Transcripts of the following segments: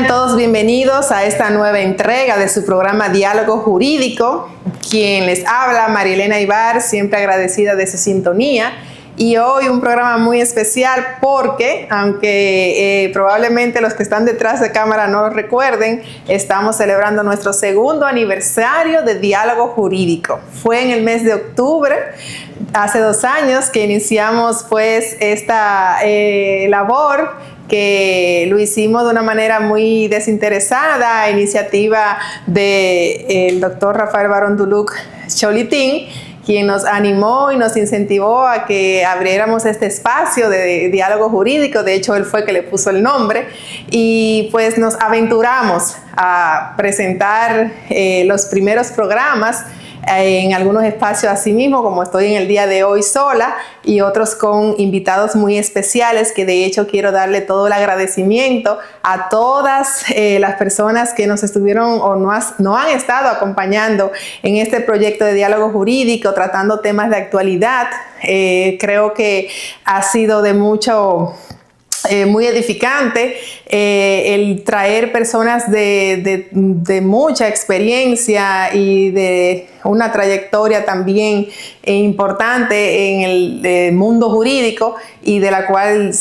Sean todos bienvenidos a esta nueva entrega de su programa Diálogo Jurídico. Quien les habla, Marielena Ibar, siempre agradecida de su sintonía. Y hoy un programa muy especial porque, aunque probablemente los que están detrás de cámara no lo recuerden, estamos celebrando nuestro segundo aniversario de Diálogo Jurídico. Fue en el mes de octubre, hace 2 años, que iniciamos pues esta labor, que lo hicimos de una manera muy desinteresada, iniciativa del doctor Rafael Barón Duluc Cholitín, quien nos animó y nos incentivó a que abriéramos este espacio de diálogo jurídico. De hecho, él fue que le puso el nombre, y pues nos aventuramos a presentar los primeros programas en algunos espacios así mismo, como estoy en el día de hoy sola, y otros con invitados muy especiales, que de hecho quiero darle todo el agradecimiento a todas las personas que nos estuvieron o no han estado acompañando en este proyecto de diálogo jurídico, tratando temas de actualidad. Creo que ha sido de mucho... muy edificante el traer personas de mucha experiencia y de una trayectoria también importante en el mundo jurídico, y de la cual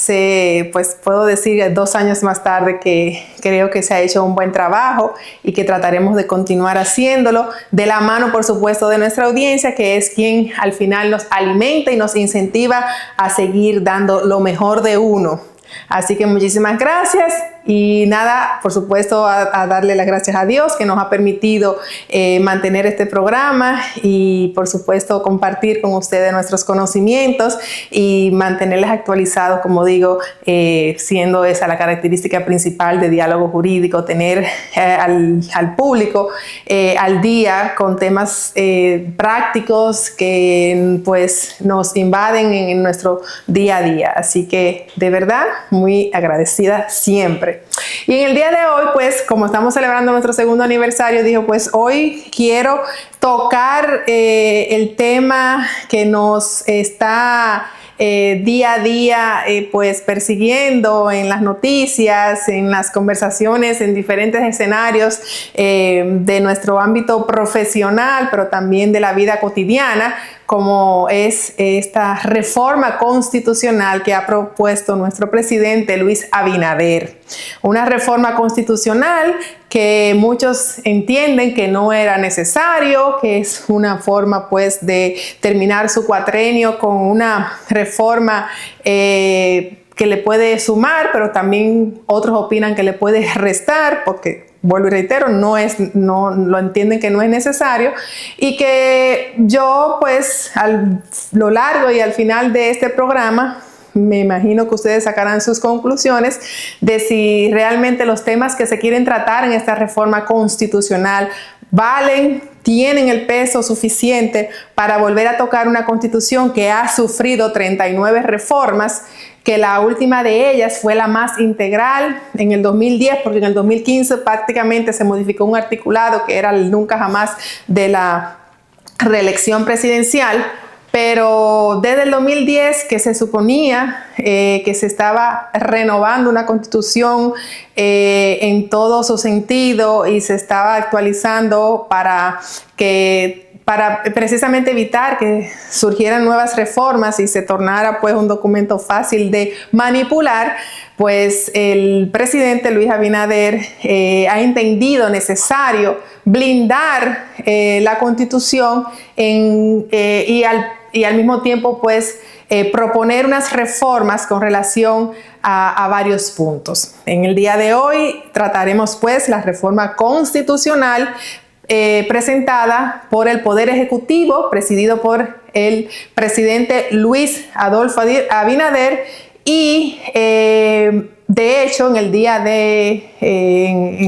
pues puedo decir 2 años más tarde que creo que se ha hecho un buen trabajo y que trataremos de continuar haciéndolo de la mano, por supuesto, de nuestra audiencia, que es quien al final nos alimenta y nos incentiva a seguir dando lo mejor de uno. Así que muchísimas gracias, y nada, por supuesto a darle las gracias a Dios que nos ha permitido mantener este programa, y por supuesto compartir con ustedes nuestros conocimientos y mantenerles actualizados, como digo, siendo esa la característica principal de diálogo jurídico, tener al público al día con temas prácticos que pues nos invaden en nuestro día a día. Así que de verdad muy agradecida siempre. Y en el día de hoy, pues como estamos celebrando nuestro segundo aniversario, digo, pues hoy quiero tocar el tema que nos está día a día pues persiguiendo en las noticias, en las conversaciones, en diferentes escenarios de nuestro ámbito profesional, pero también de la vida cotidiana, como es esta reforma constitucional que ha propuesto nuestro presidente Luis Abinader. Una reforma constitucional que muchos entienden que no era necesario, que es una forma pues de terminar su cuatrenio con una reforma que le puede sumar, pero también otros opinan que le puede restar, porque vuelvo y reitero, no lo entienden que no es necesario, y que yo pues a lo largo y al final de este programa me imagino que ustedes sacarán sus conclusiones de si realmente los temas que se quieren tratar en esta reforma constitucional valen, tienen el peso suficiente para volver a tocar una constitución que ha sufrido 39 reformas, que la última de ellas fue la más integral en el 2010, porque en el 2015 prácticamente se modificó un articulado que era el nunca jamás de la reelección presidencial. Pero desde el 2010, que se suponía que se estaba renovando una constitución en todo su sentido, y se estaba actualizando para precisamente evitar que surgieran nuevas reformas y se tornara pues un documento fácil de manipular, pues el presidente Luis Abinader ha entendido necesario blindar la Constitución y al mismo tiempo pues proponer unas reformas con relación a varios puntos. En el día de hoy trataremos pues la reforma constitucional presentada por el Poder Ejecutivo, presidido por el presidente Luis Adolfo Abinader, y de hecho en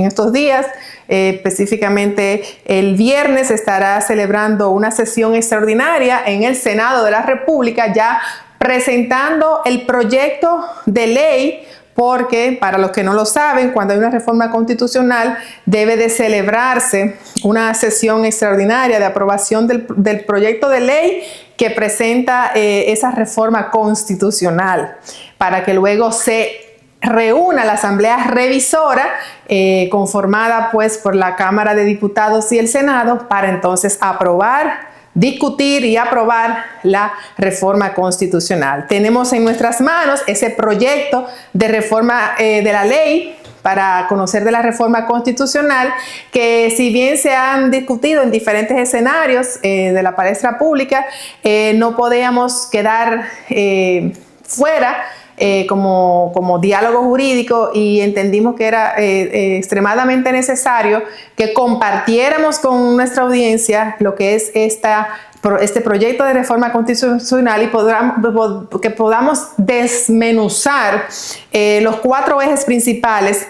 estos días, específicamente el viernes, estará celebrando una sesión extraordinaria en el Senado de la República, ya presentando el proyecto de ley, porque para los que no lo saben, cuando hay una reforma constitucional debe de celebrarse una sesión extraordinaria de aprobación del proyecto de ley que presenta esa reforma constitucional, para que luego se reúna la Asamblea Revisora, conformada pues por la Cámara de Diputados y el Senado, para entonces discutir y aprobar la reforma constitucional. Tenemos en nuestras manos ese proyecto de reforma de la ley para conocer de la reforma constitucional, que si bien se han discutido en diferentes escenarios de la palestra pública, no podíamos quedar fuera como diálogo jurídico, y entendimos que era extremadamente necesario que compartiéramos con nuestra audiencia lo que es este proyecto de reforma constitucional y que podamos desmenuzar los 4 ejes principales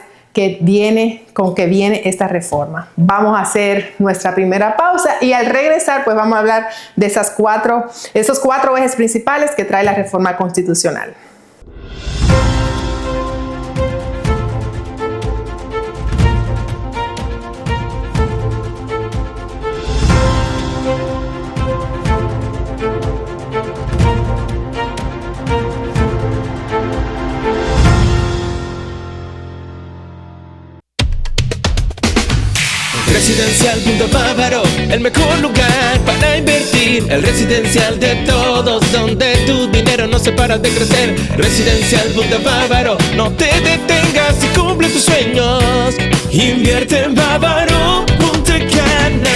con que viene esta reforma. Vamos a hacer nuestra primera pausa y al regresar pues vamos a hablar de esos 4 ejes principales que trae la reforma constitucional. Residencial Punto Bávaro, el mejor lugar para invertir. El residencial de todos, donde tu dinero no se para de crecer. Residencial Punto Bávaro, no te detengas y cumple tus sueños. Invierte en Bávaro Punta Cana.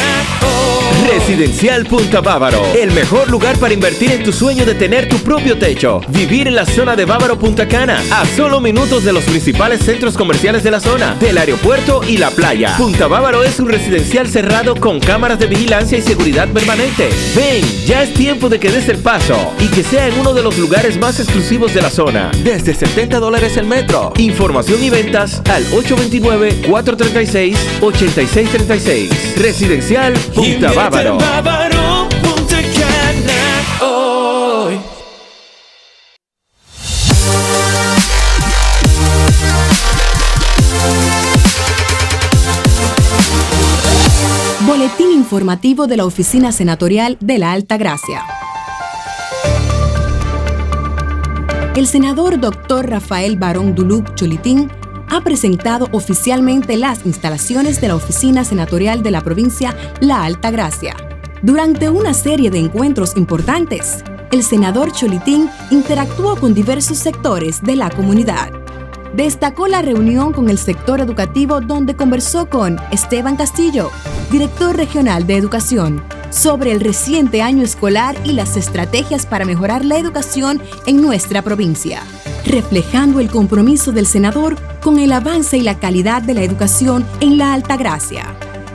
Residencial Punta Bávaro, el mejor lugar para invertir en tu sueño de tener tu propio techo. Vivir en la zona de Bávaro Punta Cana, a solo minutos de los principales centros comerciales de la zona, del aeropuerto y la playa. Punta Bávaro es un residencial cerrado con cámaras de vigilancia y seguridad permanente. Ven, ya es tiempo de que des el paso y que sea en uno de los lugares más exclusivos de la zona. Desde $70 el metro. Información y ventas al 829-436-8636. Residencial Punta Bávaro. Bávaro Punta Cana hoy. Boletín informativo de la Oficina Senatorial de la Altagracia. El senador Dr. Rafael Barón Duluc Cholitín ha presentado oficialmente las instalaciones de la Oficina Senatorial de la provincia La Altagracia. Durante una serie de encuentros importantes, el senador Cholitín interactuó con diversos sectores de la comunidad. Destacó la reunión con el sector educativo, donde conversó con Esteban Castillo, director regional de educación, sobre el reciente año escolar y las estrategias para mejorar la educación en nuestra provincia, reflejando el compromiso del senador con el avance y la calidad de la educación en la Altagracia.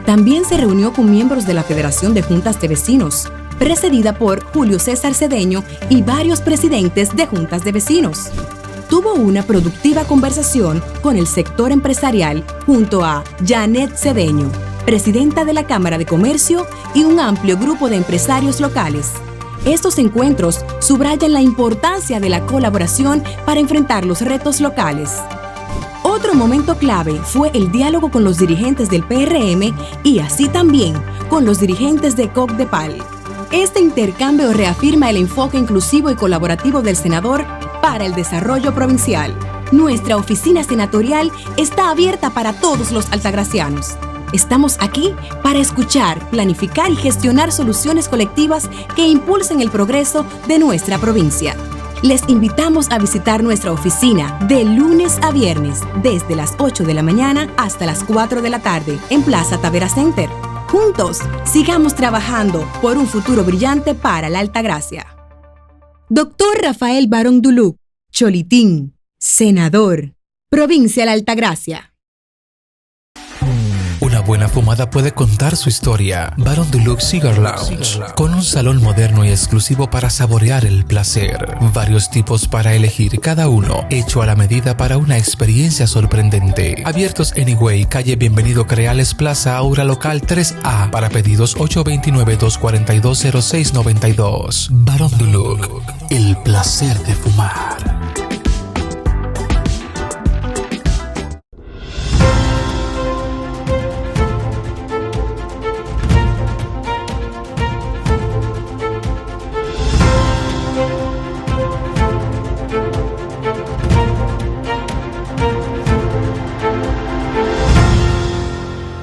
También se reunió con miembros de la Federación de Juntas de Vecinos, presidida por Julio César Cedeño, y varios presidentes de juntas de vecinos. Tuvo una productiva conversación con el sector empresarial junto a Janet Cedeño, presidenta de la Cámara de Comercio, y un amplio grupo de empresarios locales. Estos encuentros subrayan la importancia de la colaboración para enfrentar los retos locales. Otro momento clave fue el diálogo con los dirigentes del PRM y así también con los dirigentes de COGDEPAL. Este intercambio reafirma el enfoque inclusivo y colaborativo del senador para el desarrollo provincial. Nuestra oficina senatorial está abierta para todos los altagracianos. Estamos aquí para escuchar, planificar y gestionar soluciones colectivas que impulsen el progreso de nuestra provincia. Les invitamos a visitar nuestra oficina de lunes a viernes, desde las 8 de la mañana hasta las 4 de la tarde, en Plaza Tavera Center. Juntos, sigamos trabajando por un futuro brillante para la Altagracia. Dr. Rafael Barón Duluc Cholitín, senador, provincia La Altagracia. Una buena fumada puede contar su historia. Barón Duluc Cigar Lounge, con un salón moderno y exclusivo para saborear el placer. Varios tipos para elegir, cada uno hecho a la medida para una experiencia sorprendente. Abiertos Anyway, calle Bienvenido Creales Plaza, Aura Local 3A. Para pedidos 829-242-0692. Barón Duluc, el placer de fumar.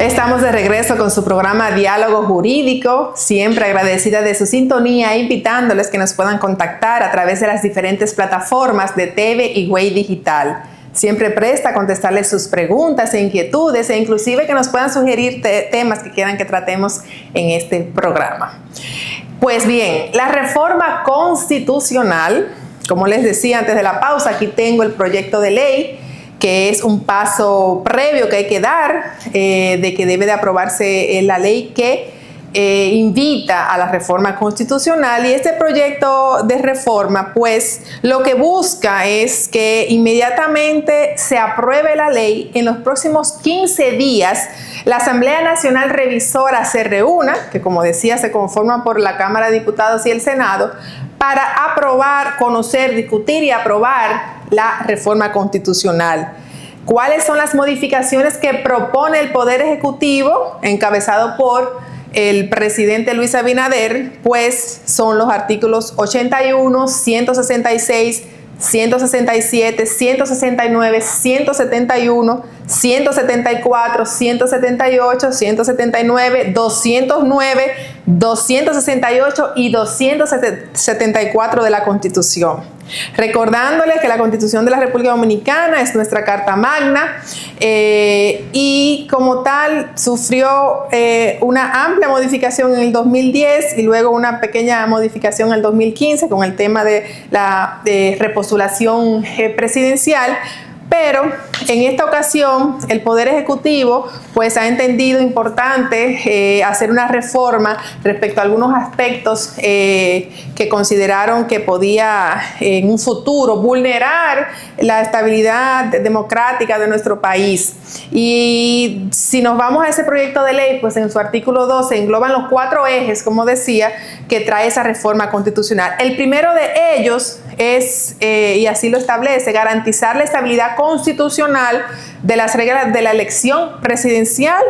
Estamos de regreso con su programa Diálogo Jurídico, siempre agradecida de su sintonía, invitándoles que nos puedan contactar a través de las diferentes plataformas de TV y Way Digital. Siempre presta a contestarles sus preguntas e inquietudes e inclusive que nos puedan sugerir temas que quieran que tratemos en este programa. Pues bien, la reforma constitucional, como les decía antes de la pausa, aquí tengo el proyecto de ley, que es un paso previo que hay que dar, de que debe de aprobarse la ley que invita a la reforma constitucional. Y este proyecto de reforma, pues, lo que busca es que inmediatamente se apruebe la ley. En los próximos 15 días, la Asamblea Nacional Revisora se reúna, que como decía, se conforma por la Cámara de Diputados y el Senado, para aprobar, conocer, discutir y aprobar la reforma constitucional. ¿Cuáles son las modificaciones que propone el Poder Ejecutivo, encabezado por el presidente Luis Abinader? Pues son los artículos 81, 166, 167, 169, 171, 174, 178, 179, 209, 268 y 274 de la Constitución. Recordándoles que la Constitución de la República Dominicana es nuestra Carta Magna y como tal sufrió una amplia modificación en el 2010 y luego una pequeña modificación en el 2015 con el tema de la repostulación presidencial. Pero en esta ocasión el Poder Ejecutivo pues ha entendido importante hacer una reforma respecto a algunos aspectos que consideraron que podía en un futuro vulnerar la estabilidad democrática de nuestro país. Y si nos vamos a ese proyecto de ley, pues en su artículo 12 engloban los 4 ejes, como decía, que trae esa reforma constitucional. El primero de ellos es, y así lo establece, garantizar la estabilidad constitucional de las reglas de la elección presidencial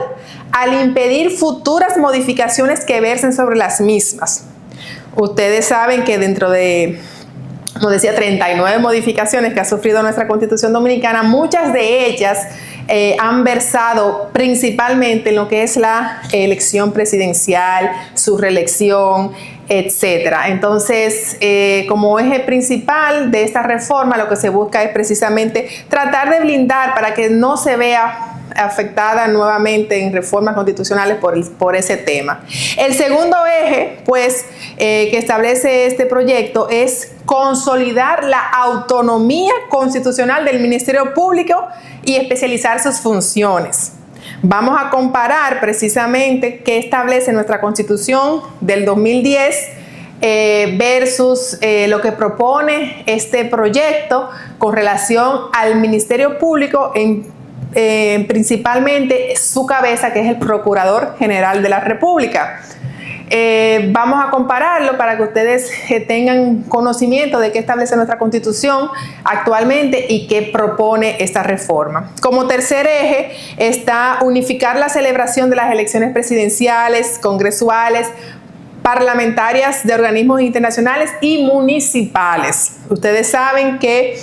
al impedir futuras modificaciones que versen sobre las mismas. Ustedes saben que dentro de, como decía, 39 modificaciones que ha sufrido nuestra Constitución Dominicana, muchas de ellas han versado principalmente en lo que es la elección presidencial, su reelección, etcétera. Entonces, como eje principal de esta reforma, lo que se busca es precisamente tratar de blindar para que no se vea afectada nuevamente en reformas constitucionales por ese tema. El segundo eje, pues, que establece este proyecto es consolidar la autonomía constitucional del Ministerio Público y especializar sus funciones. Vamos a comparar precisamente qué establece nuestra Constitución del 2010 versus lo que propone este proyecto con relación al Ministerio Público principalmente su cabeza, que es el Procurador General de la República. Vamos a compararlo para que ustedes tengan conocimiento de qué establece nuestra Constitución actualmente y qué propone esta reforma. Como tercer eje está unificar la celebración de las elecciones presidenciales, congresuales, parlamentarias de organismos internacionales y municipales. Ustedes saben que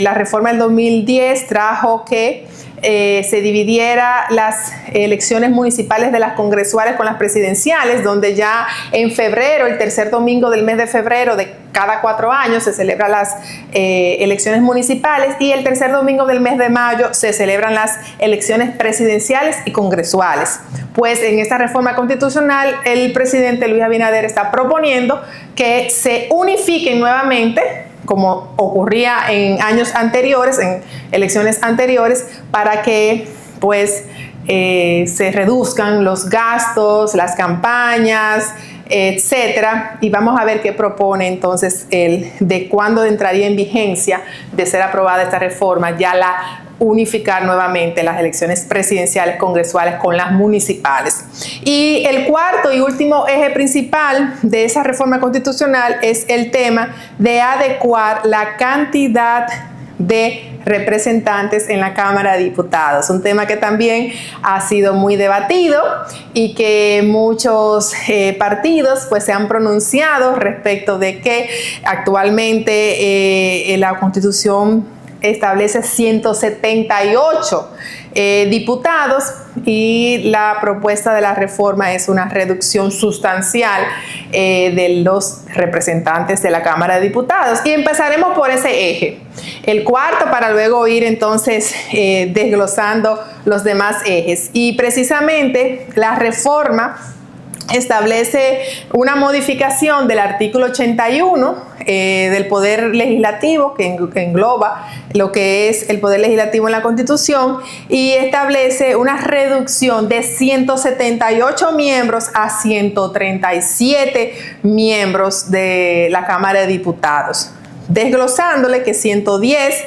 la reforma del 2010 trajo que se dividiera las elecciones municipales de las congresuales con las presidenciales, donde ya en febrero, el tercer domingo del mes de febrero de cada 4 años se celebran las elecciones municipales y el tercer domingo del mes de mayo se celebran las elecciones presidenciales y congresuales. Pues en esta reforma constitucional el presidente Luis Abinader está proponiendo que se unifiquen nuevamente, como ocurría en años anteriores, en elecciones anteriores, para que pues se reduzcan los gastos, las campañas, etcétera. Y vamos a ver qué propone entonces de cuándo entraría en vigencia de ser aprobada esta reforma, ya la unificar nuevamente las elecciones presidenciales, congresuales con las municipales. Y el cuarto y último eje principal de esa reforma constitucional es el tema de adecuar la cantidad de representantes en la Cámara de Diputados, un tema que también ha sido muy debatido y que muchos partidos pues se han pronunciado respecto de que actualmente la Constitución establece 178 diputados y la propuesta de la reforma es una reducción sustancial de los representantes de la Cámara de Diputados. Y empezaremos por ese eje, el cuarto, para luego ir entonces desglosando los demás ejes. Y precisamente la reforma establece una modificación del artículo 81 del Poder Legislativo, que engloba lo que es el Poder Legislativo en la Constitución, y establece una reducción de 178 miembros a 137 miembros de la Cámara de Diputados, desglosándole que 110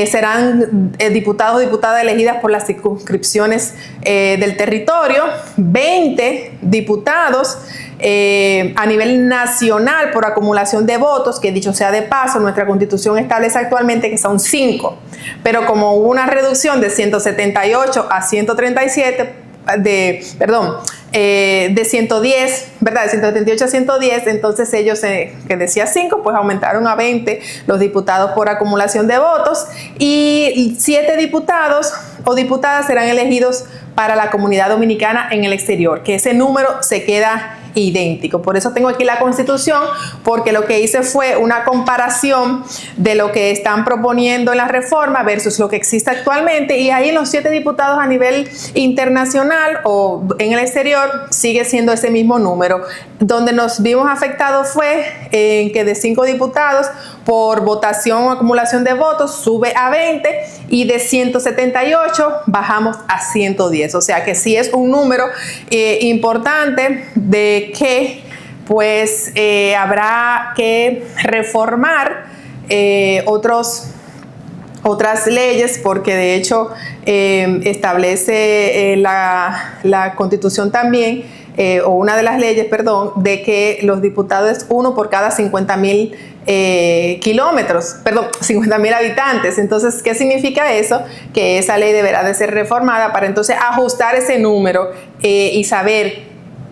serán diputados o diputadas elegidas por las circunscripciones del territorio, 20 diputados a nivel nacional por acumulación de votos, que dicho sea de paso, nuestra Constitución establece actualmente que son 5, pero como hubo una reducción de 178 a 137, de 110, ¿verdad? De 178 a 110, entonces ellos, que decía 5, pues aumentaron a 20 los diputados por acumulación de votos, y 7 diputados o diputadas serán elegidos para la comunidad dominicana en el exterior, que ese número se queda idéntico. Por eso tengo aquí la Constitución, porque lo que hice fue una comparación de lo que están proponiendo en la reforma versus lo que existe actualmente, y ahí los 7 diputados a nivel internacional o en el exterior sigue siendo ese mismo número. Donde nos vimos afectados fue en que de 5 diputados por votación o acumulación de votos sube a 20, y de 178 bajamos a 110. O sea que sí es un número importante de que pues habrá que reformar otras leyes, porque de hecho establece la Constitución también, o una de las leyes, perdón, de que los diputados es uno por cada 50,000 50,000 habitantes. Entonces, ¿qué significa eso? Que esa ley deberá de ser reformada para entonces ajustar ese número y saber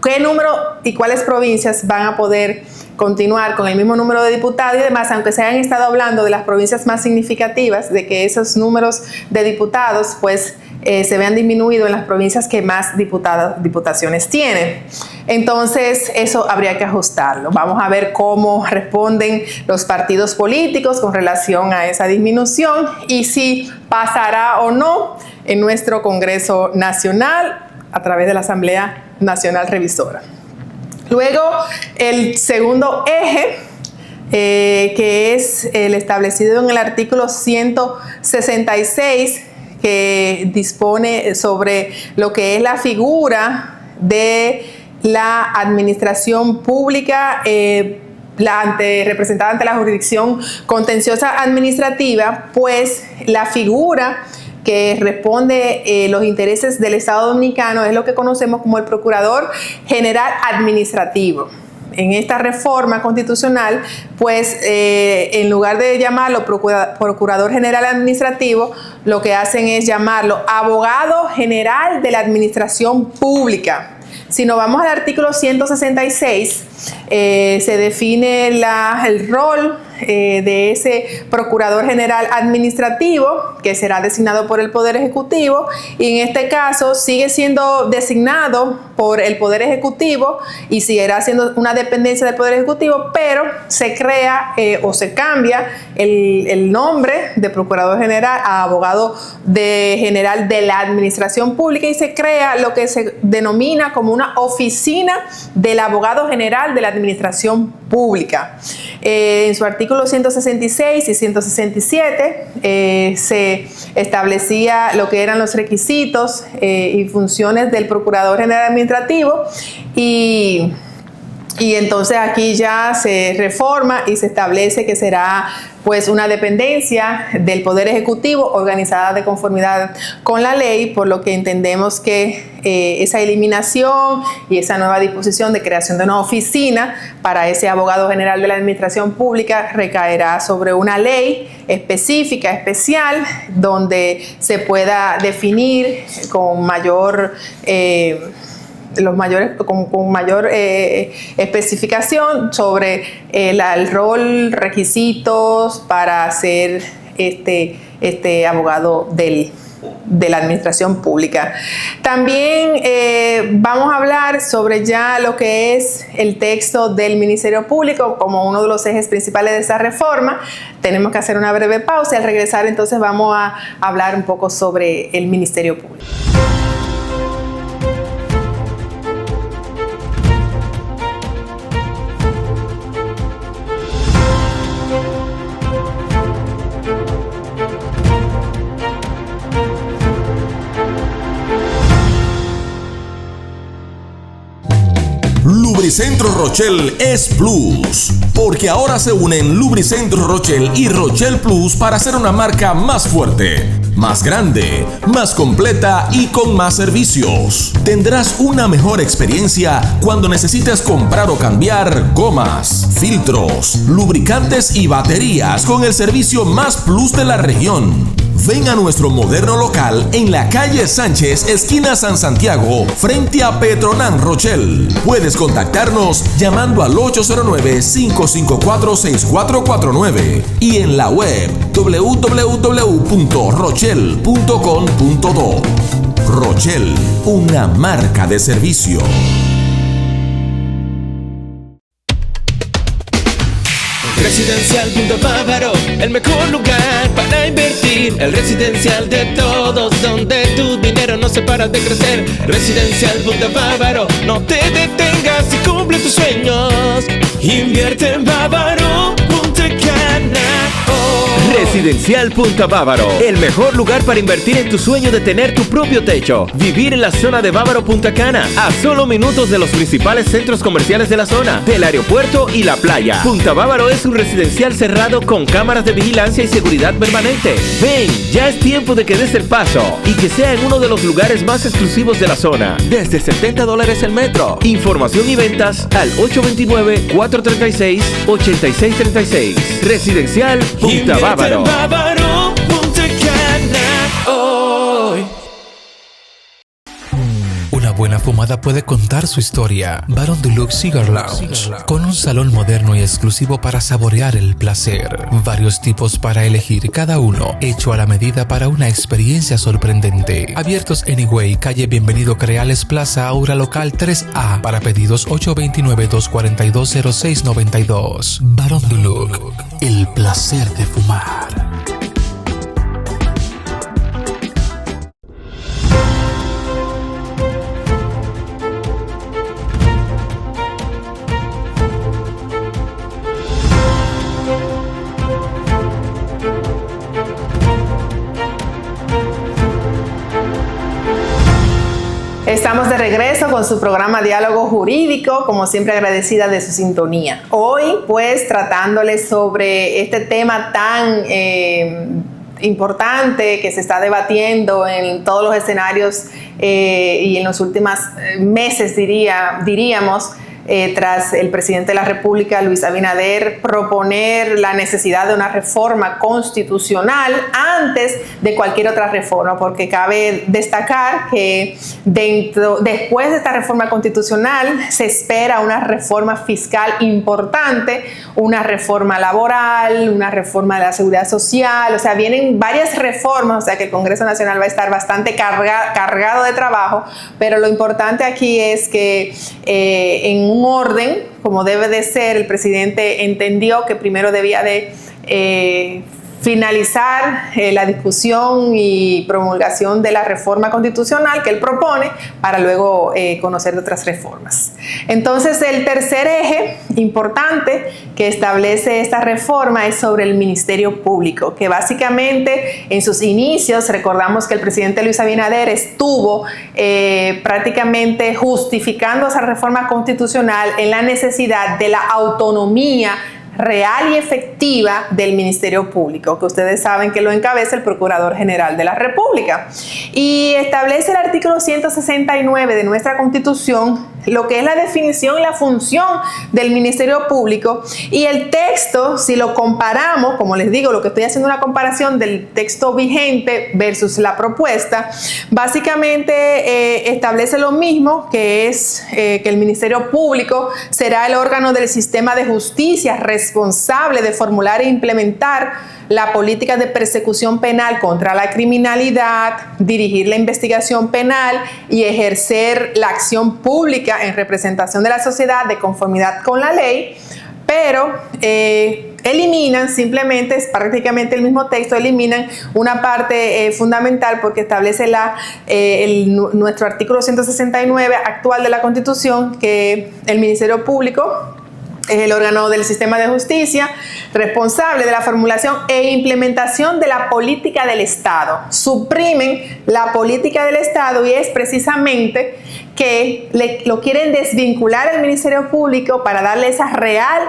qué número y cuáles provincias van a poder continuar con el mismo número de diputados y demás, aunque se hayan estado hablando de las provincias más significativas, de que esos números de diputados pues se vean disminuidos en las provincias que más diputaciones tienen. Entonces eso habría que ajustarlo. Vamos a ver cómo responden los partidos políticos con relación a esa disminución y si pasará o no en nuestro Congreso Nacional a través de la Asamblea Nacional Revisora. Luego, el segundo eje, que es el establecido en el artículo 166, que dispone sobre lo que es la figura de la administración pública representada ante la jurisdicción contenciosa administrativa, pues la figura que responde los intereses del Estado Dominicano es lo que conocemos como el Procurador General Administrativo. En esta reforma constitucional, pues en lugar de llamarlo Procurador General Administrativo, lo que hacen es llamarlo Abogado General de la Administración Pública. Si nos vamos al artículo 166, se define el rol de ese Procurador General Administrativo, que será designado por el Poder Ejecutivo, y en este caso sigue siendo designado por el Poder Ejecutivo y seguirá siendo una dependencia del Poder Ejecutivo, pero se crea o se cambia el nombre de Procurador General a Abogado General de la Administración Pública, y se crea lo que se denomina como una oficina del Abogado General de la Administración Pública. En su artículo 166 y 167 se establecía lo que eran los requisitos y funciones del Procurador General Administrativo, y entonces aquí ya se reforma y se establece que será pues una dependencia del Poder Ejecutivo organizada de conformidad con la ley, por lo que entendemos que esa eliminación y esa nueva disposición de creación de una oficina para ese Abogado General de la Administración Pública recaerá sobre una ley específica, especial, donde se pueda definir con mayor con mayor especificación sobre el rol, requisitos para ser este abogado del de la administración pública. También vamos a hablar sobre ya lo que es el texto del Ministerio Público como uno de los ejes principales de esta reforma. Tenemos que hacer una breve pausa y al regresar entonces vamos a hablar un poco sobre el Ministerio Público. Lubricentro Rochelle es Plus, porque ahora se unen Lubricentro Rochelle y Rochelle Plus para hacer una marca más fuerte, más grande, más completa y con más servicios. Tendrás una mejor experiencia cuando necesites comprar o cambiar gomas, filtros, lubricantes y baterías con el servicio más plus de la región. Ven a nuestro moderno local en la calle Sánchez, esquina San Santiago, frente a Petronan Rochelle. Puedes contactarnos llamando al 809-554-6449 y en la web www.rochelle.com.do. Rochelle, una marca de servicio. Residencial Punta Bávaro, el mejor lugar para invertir. El residencial de todos, donde tu dinero no se para de crecer. Residencial Punta Bávaro, no te detengas y cumple tus sueños. Invierte en Bávaro, Punta Cana. Residencial Punta Bávaro, el mejor lugar para invertir en tu sueño de tener tu propio techo. Vivir en la zona de Bávaro Punta Cana, a solo minutos de los principales centros comerciales de la zona, del aeropuerto y la playa. Punta Bávaro es un residencial cerrado con cámaras de vigilancia y seguridad permanente. Ven, ya es tiempo de que des el paso y que sea en uno de los lugares más exclusivos de la zona. Desde $70 el metro. Información y ventas al 829-436-8636. Residencial Punta Bávaro. Bávaro, Punta Cana, hoy. Una buena fumada puede contar su historia. Baron Deluxe Cigar Lounge, con un salón moderno y exclusivo para saborear el placer. Varios tipos para elegir, cada uno hecho a la medida para una experiencia sorprendente. Abiertos Anyway, calle Bienvenido Creales Plaza, Aura Local 3A. Para pedidos 829-242-0692. Baron Deluxe, el placer de fumar. Estamos de regreso con su programa Diálogo Jurídico, como siempre agradecida de su sintonía. Hoy, pues, tratándoles sobre este tema tan importante que se está debatiendo en todos los escenarios y en los últimos meses, diríamos, tras el presidente de la República, Luis Abinader, proponer la necesidad de una reforma constitucional antes de cualquier otra reforma, porque cabe destacar que después de esta reforma constitucional se espera una reforma fiscal importante, una reforma laboral, una reforma de la seguridad social, o sea, vienen varias reformas, o sea que el Congreso Nacional va a estar bastante cargado de trabajo, pero lo importante aquí es que en un orden, como debe de ser, el presidente entendió que primero debía de finalizar la discusión y promulgación de la reforma constitucional que él propone para luego conocer de otras reformas. Entonces, el tercer eje importante que establece esta reforma es sobre el Ministerio Público, que básicamente en sus inicios, recordamos que el presidente Luis Abinader estuvo prácticamente justificando esa reforma constitucional en la necesidad de la autonomía real y efectiva del Ministerio Público, que ustedes saben que lo encabeza el Procurador General de la República. Y establece el artículo 169 de nuestra Constitución lo que es la definición y la función del Ministerio Público, y el texto, si lo comparamos, como les digo, lo que estoy haciendo una comparación del texto vigente versus la propuesta, básicamente establece lo mismo, que es que el Ministerio Público será el órgano del sistema de justicia responsable de formular e implementar la política de persecución penal contra la criminalidad, dirigir la investigación penal y ejercer la acción pública en representación de la sociedad de conformidad con la ley, pero eliminan simplemente, es prácticamente el mismo texto, eliminan una parte fundamental porque establece nuestro artículo 169 actual de la Constitución, que el Ministerio Público es el órgano del sistema de justicia responsable de la formulación e implementación de la política del Estado. Suprimen la política del Estado y es precisamente que lo quieren desvincular al Ministerio Público para darle esa real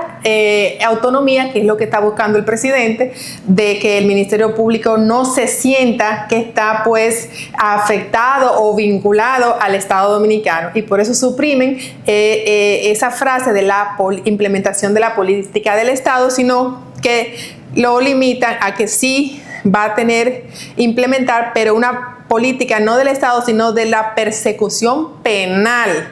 autonomía, que es lo que está buscando el presidente, de que el Ministerio Público no se sienta que está pues afectado o vinculado al Estado Dominicano, y por eso suprimen esa frase de la implementación de la política del Estado, sino que lo limitan a que sí va a implementar, pero una política no del Estado, sino de la persecución penal,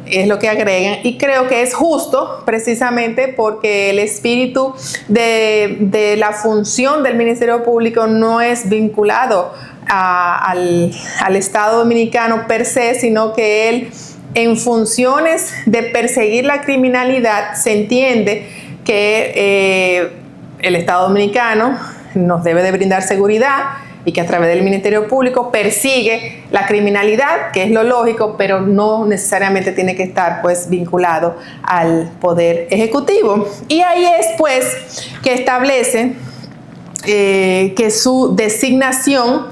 es lo que agregan, y creo que es justo precisamente porque el espíritu de la función del Ministerio Público no es vinculado al Estado Dominicano per se, sino que él, en funciones de perseguir la criminalidad, se entiende que el Estado Dominicano nos debe de brindar seguridad y que a través del Ministerio Público persigue la criminalidad, que es lo lógico, pero no necesariamente tiene que estar pues vinculado al Poder Ejecutivo. Y ahí es pues que establece que su designación,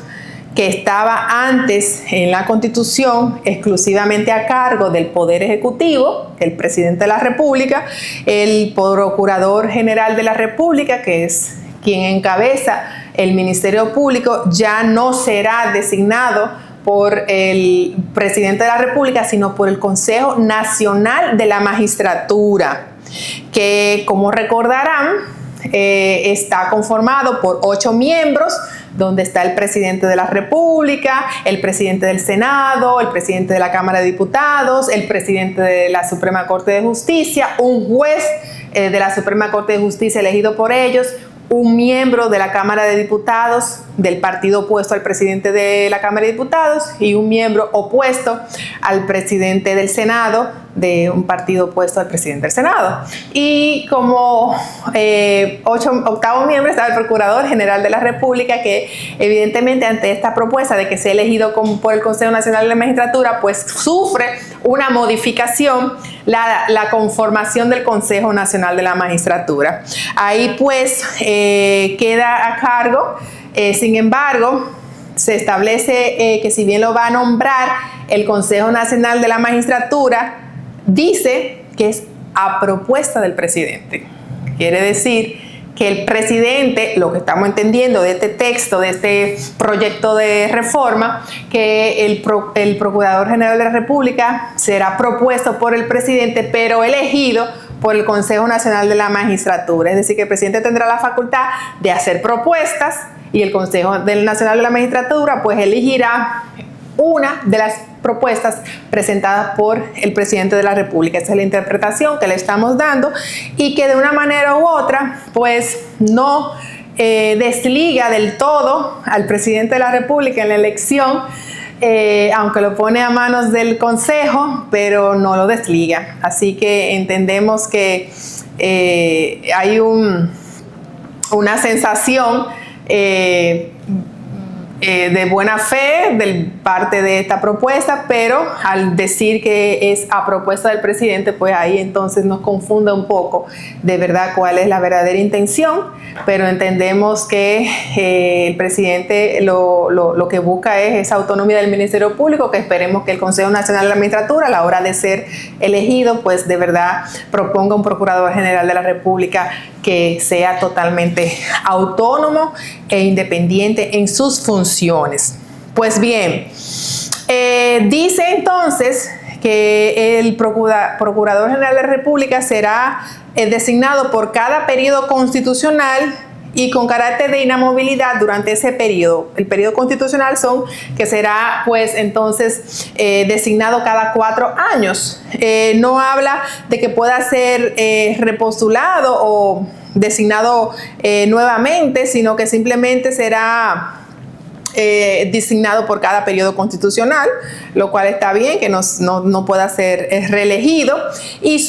que estaba antes en la Constitución exclusivamente a cargo del Poder Ejecutivo, el Presidente de la República, el Procurador General de la República, que es quien encabeza el Ministerio Público, ya no será designado por el Presidente de la República, sino por el Consejo Nacional de la Magistratura, que, como recordarán, está conformado por 8 miembros, donde está el Presidente de la República, el Presidente del Senado, el Presidente de la Cámara de Diputados, el Presidente de la Suprema Corte de Justicia, un juez de la Suprema Corte de Justicia elegido por ellos, un miembro de la Cámara de Diputados del partido opuesto al presidente de la Cámara de Diputados y un miembro opuesto al presidente del Senado de un partido opuesto al presidente del Senado. Y como octavo miembro está el Procurador General de la República, que evidentemente ante esta propuesta de que sea elegido por el Consejo Nacional de la Magistratura, pues sufre una modificación la conformación del Consejo Nacional de la Magistratura. Ahí pues queda a cargo, sin embargo, se establece que si bien lo va a nombrar el Consejo Nacional de la Magistratura, dice que es a propuesta del presidente. Quiere decir que el presidente, lo que estamos entendiendo de este texto, de este proyecto de reforma, que el Procurador General de la República será propuesto por el presidente, pero elegido por el Consejo Nacional de la Magistratura. Es decir, que el presidente tendrá la facultad de hacer propuestas y el Consejo Nacional de la Magistratura pues elegirá una de las propuestas presentadas por el presidente de la República. Esa es la interpretación que le estamos dando, y que de una manera u otra pues no desliga del todo al presidente de la República en la elección, aunque lo pone a manos del Consejo, pero no lo desliga. Así que entendemos que hay una sensación de buena fe de parte de esta propuesta, pero al decir que es a propuesta del presidente, pues ahí entonces nos confunde un poco de verdad cuál es la verdadera intención, pero entendemos que el presidente lo que busca es esa autonomía del Ministerio Público, que esperemos que el Consejo Nacional de la Magistratura, a la hora de ser elegido, pues de verdad proponga un Procurador General de la República que sea totalmente autónomo e independiente en sus funciones. Pues bien, dice entonces que el Procurador General de la República será designado por cada periodo constitucional y con carácter de inamovilidad durante ese periodo. El periodo constitucional que será pues entonces designado cada 4 años. No habla de que pueda ser repostulado o designado nuevamente, sino que simplemente será designado por cada periodo constitucional, lo cual está bien, que no pueda ser reelegido. Y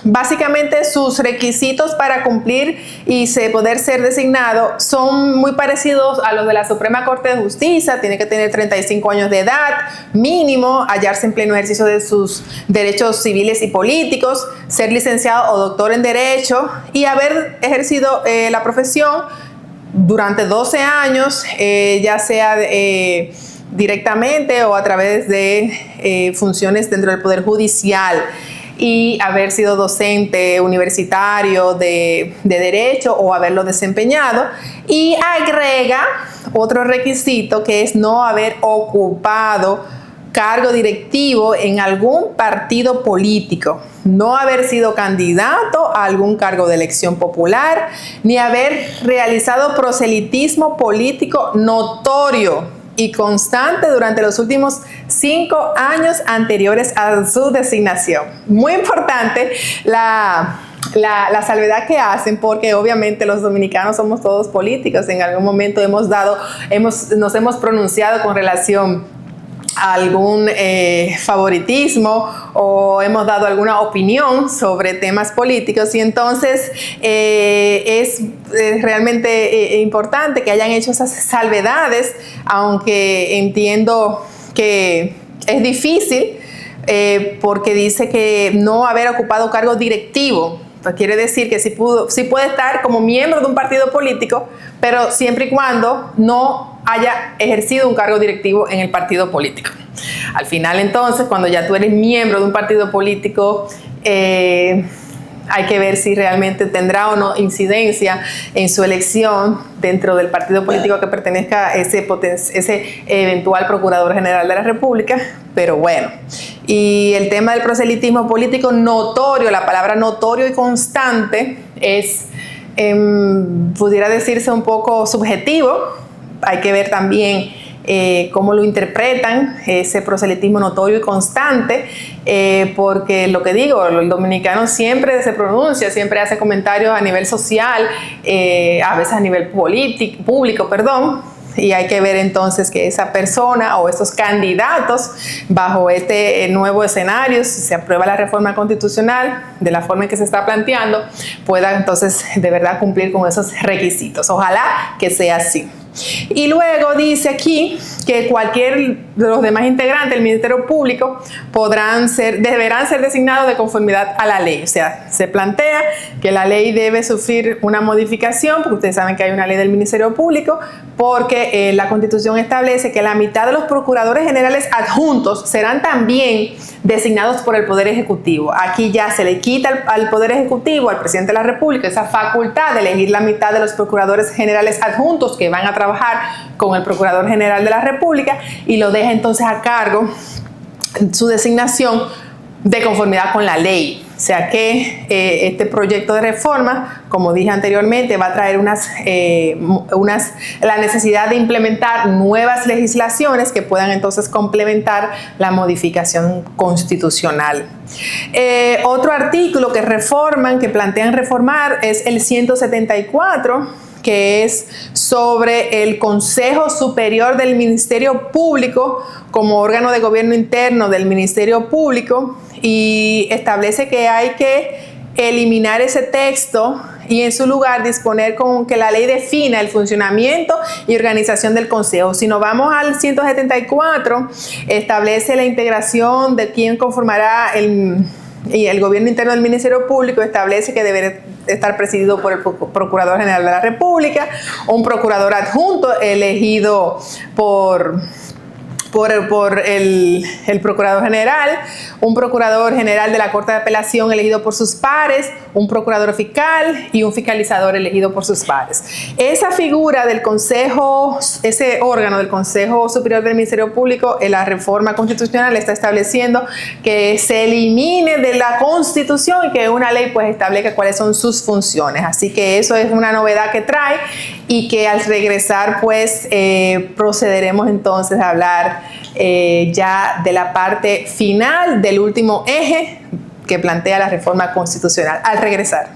básicamente sus requisitos para cumplir y poder ser designado son muy parecidos a los de la Suprema Corte de Justicia. Tiene que tener 35 años de edad mínimo, hallarse en pleno ejercicio de sus derechos civiles y políticos, ser licenciado o doctor en Derecho y haber ejercido la profesión durante 12 años, ya sea directamente o a través de funciones dentro del Poder Judicial, y haber sido docente universitario de Derecho o haberlo desempeñado. Y agrega otro requisito, que es no haber ocupado cargo directivo en algún partido político, no haber sido candidato a algún cargo de elección popular, ni haber realizado proselitismo político notorio y constante durante los últimos 5 años anteriores a su designación. Muy importante la salvedad que hacen, porque obviamente los dominicanos somos todos políticos. En algún momento nos hemos pronunciado con relación a algún favoritismo o hemos dado alguna opinión sobre temas políticos, y entonces es realmente importante que hayan hecho esas salvedades, aunque entiendo que es difícil porque dice que no haber ocupado cargo directivo. Quiere decir que sí puede estar como miembro de un partido político, pero siempre y cuando no haya ejercido un cargo directivo en el partido político. Al final, entonces, cuando ya tú eres miembro de un partido político, hay que ver si realmente tendrá o no incidencia en su elección dentro del partido político que pertenezca a ese eventual Procurador General de la República. Pero bueno, y el tema del proselitismo político notorio, la palabra notorio y constante es, pudiera decirse, un poco subjetivo. Hay que ver también cómo lo interpretan, ese proselitismo notorio y constante, porque lo que digo, el dominicano siempre se pronuncia, siempre hace comentarios a nivel social, a veces a nivel público, y hay que ver entonces que esa persona o esos candidatos bajo este nuevo escenario, si se aprueba la reforma constitucional de la forma en que se está planteando, pueda entonces de verdad cumplir con esos requisitos. Ojalá que sea así. Y luego dice aquí que cualquier de los demás integrantes del Ministerio Público deberán ser designados de conformidad a la ley. O sea, se plantea que la ley debe sufrir una modificación, porque ustedes saben que hay una ley del Ministerio Público, porque la Constitución establece que la mitad de los procuradores generales adjuntos serán también designados por el Poder Ejecutivo. Aquí ya se le quita al Poder Ejecutivo, al Presidente de la República, esa facultad de elegir la mitad de los procuradores generales adjuntos que van a trabajar con el Procurador General de la República, y lo deja entonces a cargo su designación de conformidad con la ley. O sea que este proyecto de reforma, como dije anteriormente, va a traer la necesidad de implementar nuevas legislaciones que puedan entonces complementar la modificación constitucional. Otro artículo que plantean reformar es el 174, que es sobre el Consejo Superior del Ministerio Público como órgano de gobierno interno del Ministerio Público, y establece que hay que eliminar ese texto y en su lugar disponer con que la ley defina el funcionamiento y organización del Consejo. Si nos vamos al 174, establece la integración de quién conformará y el gobierno interno del Ministerio Público. Establece que debe estar presidido por el Procurador General de la República, un procurador adjunto elegido por el Procurador General, un Procurador General de la Corte de Apelación elegido por sus pares, un Procurador Fiscal y un Fiscalizador elegido por sus pares. Esa figura del Consejo, ese órgano del Consejo Superior del Ministerio Público, en la reforma constitucional está estableciendo que se elimine de la Constitución y que una ley pues establezca cuáles son sus funciones. Así que eso es una novedad que trae, y que al regresar pues procederemos entonces a hablar ya de la parte final del último eje que plantea la reforma constitucional. Al regresar.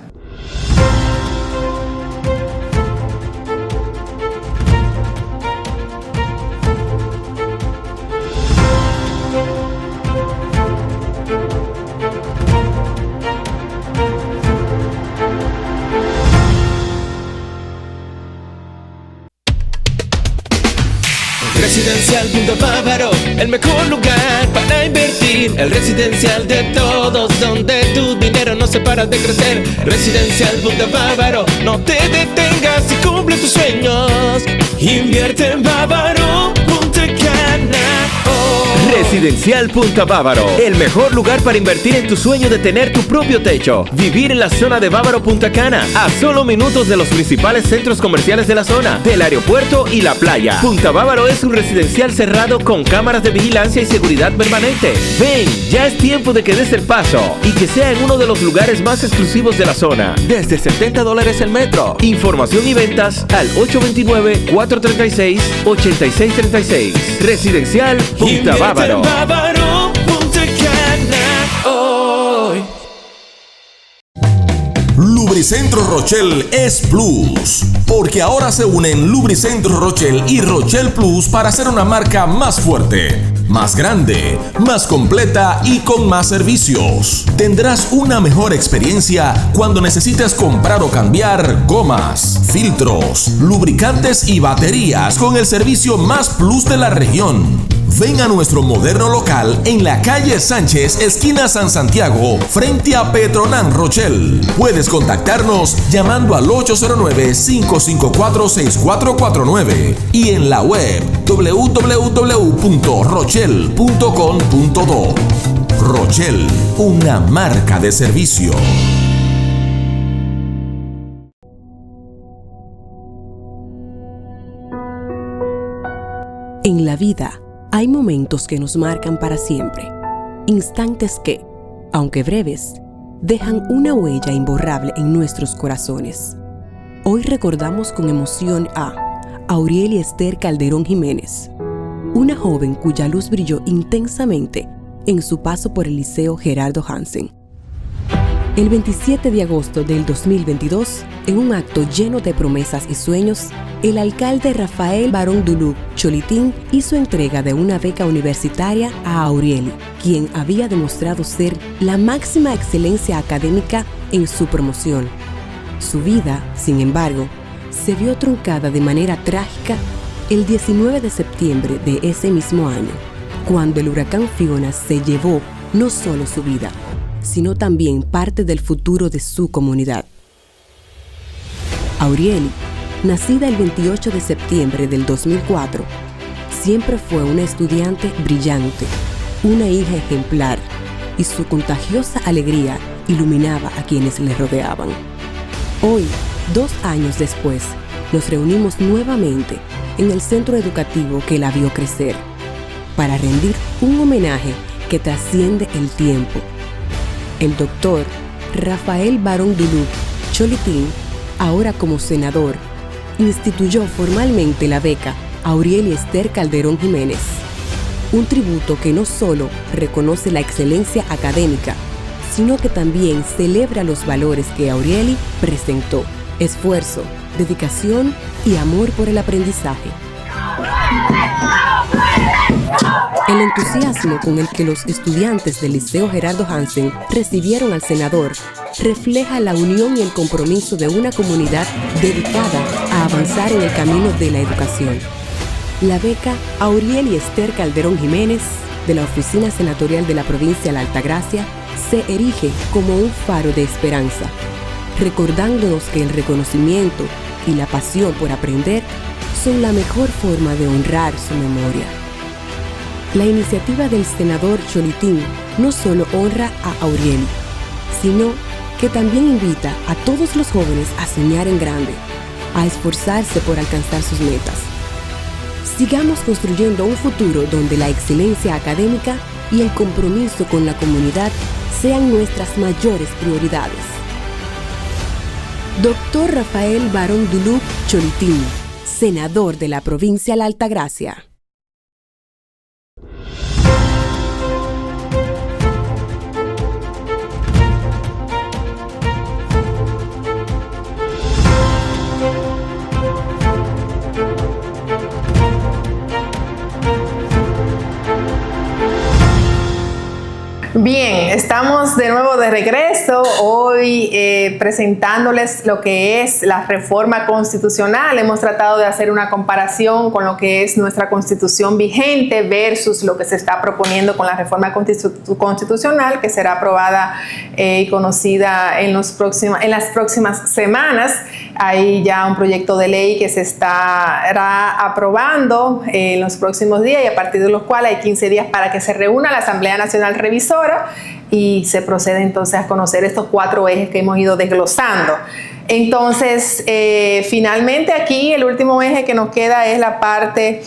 Residencial Punta Bávaro, el mejor lugar para invertir. El residencial de todos, donde tu dinero no se para de crecer. Residencial Punta Bávaro, no te detengas y cumple tus sueños. Invierte en Bávaro, Punta Cana. Residencial Punta Bávaro, el mejor lugar para invertir en tu sueño de tener tu propio techo. Vivir en la zona de Bávaro Punta Cana, a solo minutos de los principales centros comerciales de la zona, del aeropuerto y la playa. Punta Bávaro es un residencial cerrado con cámaras de vigilancia y seguridad permanente. Ven, ya es tiempo de que des el paso y que sea en uno de los lugares más exclusivos de la zona. Desde $70 el metro. Información y ventas al 829-436-8636. Residencial Punta Bávaro. Bávaro, Punta Cana, hoy. Lubricentro Rochelle es Plus, porque ahora se unen Lubricentro Rochelle y Rochelle Plus para hacer una marca más fuerte, más grande, más completa y con más servicios. Tendrás una mejor experiencia cuando necesites comprar o cambiar gomas, filtros, lubricantes y baterías con el servicio más plus de la región. Ven a nuestro moderno local en la calle Sánchez, esquina San Santiago, frente a Petronan Rochelle. Puedes contactarnos llamando al 809-554-6449 y en la web www.rochelle.com.do. Rochelle, una marca de servicio. En la vida hay momentos que nos marcan para siempre, instantes que, aunque breves, dejan una huella imborrable en nuestros corazones. Hoy recordamos con emoción a Aurieli Esther Calderón Jiménez, una joven cuya luz brilló intensamente en su paso por el Liceo Gerardo Hansen. El 27 de agosto del 2022, en un acto lleno de promesas y sueños, el alcalde Rafael Barón Duluc Cholitín hizo entrega de una beca universitaria a Aurieli, quien había demostrado ser la máxima excelencia académica en su promoción. Su vida, sin embargo, se vio truncada de manera trágica el 19 de septiembre de ese mismo año, cuando el huracán Fiona se llevó no solo su vida, sino también parte del futuro de su comunidad. Aurieli, nacida el 28 de septiembre del 2004, siempre fue una estudiante brillante, una hija ejemplar, y su contagiosa alegría iluminaba a quienes le rodeaban. Hoy, 2 años después, nos reunimos nuevamente en el centro educativo que la vio crecer, para rendir un homenaje que trasciende el tiempo. El doctor Rafael Barón Duluc Cholitín, ahora como senador, instituyó formalmente la beca Aurieli Esther Calderón Jiménez, un tributo que no solo reconoce la excelencia académica, sino que también celebra los valores que Aurieli presentó: esfuerzo, dedicación y amor por el aprendizaje. El entusiasmo con el que los estudiantes del Liceo Gerardo Hansen recibieron al senador refleja la unión y el compromiso de una comunidad dedicada a avanzar en el camino de la educación. La beca Aurieli Esther Calderón Jiménez, de la Oficina Senatorial de la Provincia de la Altagracia, se erige como un faro de esperanza, recordándonos que el reconocimiento y la pasión por aprender son la mejor forma de honrar su memoria. La iniciativa del senador Cholitín no solo honra a Aurieli, sino que también invita a todos los jóvenes a soñar en grande, a esforzarse por alcanzar sus metas. Sigamos construyendo un futuro donde la excelencia académica y el compromiso con la comunidad sean nuestras mayores prioridades. Dr. Rafael Barón Duluc Cholitín, senador de la provincia de la Altagracia. Bien, estamos de nuevo de regreso, hoy presentándoles lo que es la reforma constitucional. Hemos tratado de hacer una comparación con lo que es nuestra constitución vigente versus lo que se está proponiendo con la reforma constitucional, que será aprobada y conocida en las próximas semanas. Hay ya un proyecto de ley que se estará aprobando en los próximos días, y a partir de los cuales hay 15 días para que se reúna la Asamblea Nacional Revisora y se procede entonces a conocer estos 4 ejes que hemos ido desglosando. Entonces, finalmente aquí el último eje que nos queda es la parte